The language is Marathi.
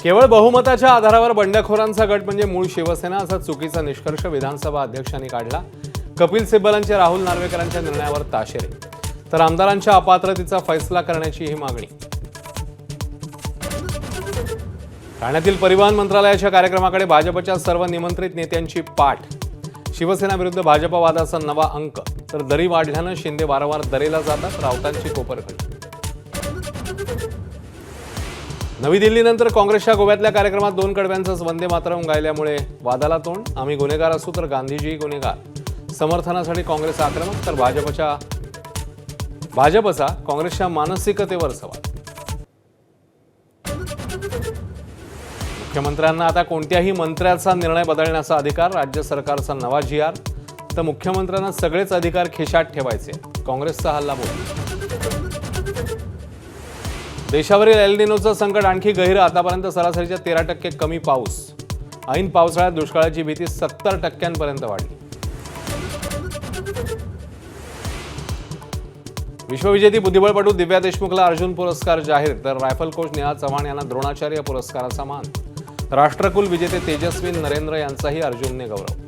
केवळ बहुमताच्या आधारावर बंडखोरांचा गट म्हणजे मूळ शिवसेना असा चुकीचा निष्कर्ष विधानसभा अध्यक्षांनी काढला। कपिल सिब्बलांच्या राहुल नार्वेकरांच्या निर्णयावर ताशेरे, तर आमदारांच्या अपात्रतेचा फैसला करण्याची ही मागणी। ठाण्यातील परिवहन मंत्रालयाच्या कार्यक्रमाकडे भाजपच्या सर्व निमंत्रित नेत्यांची पाठ। शिवसेना विरुद्ध भाजप वादाचा नवा अंक, तर दरी वाढल्यानं शिंदे वारंवार दरेला जातात, राऊतांची कोपरखडी। नवी दिल्लीनंतर काँग्रेसच्या गोव्यातल्या कार्यक्रमात दोन कडव्यांचंच वंदे मातरम गायल्यामुळे वादाला तोंड। आम्ही गुन्हेगार असू तर गांधीजी गुन्हेगार, समर्थनासाठी काँग्रेस आक्रमक, तर भाजपचा काँग्रेसच्या मानसिकतेवर सवाल। मुख्यमंत्र्यांना आता कोणत्याही मंत्र्याचा निर्णय बदलण्याचा अधिकार, राज्य सरकारचा नवा जी.आर. तर मुख्यमंत्र्यांना सगळेच अधिकार खिशात ठेवायचे, काँग्रेसचा हल्लाबोल। देशावरील एल निनोचं संकट आणखी गहिरं, आतापर्यंत सरासरीच्या 13% कमी पाऊस। ऐन पावसाळ्यात दुष्काळाची भीती 70% वाढली। विश्वविजेती बुद्धिबळपटू दिव्या देशमुखला अर्जुन पुरस्कार जाहीर, तर रायफल कोच नेहा चव्हाण यांना द्रोणाचार्य पुरस्काराचा मान। राष्ट्रकुल विजेते तेजस्वी नरेंद्र यांचाही अर्जुनने गौरव।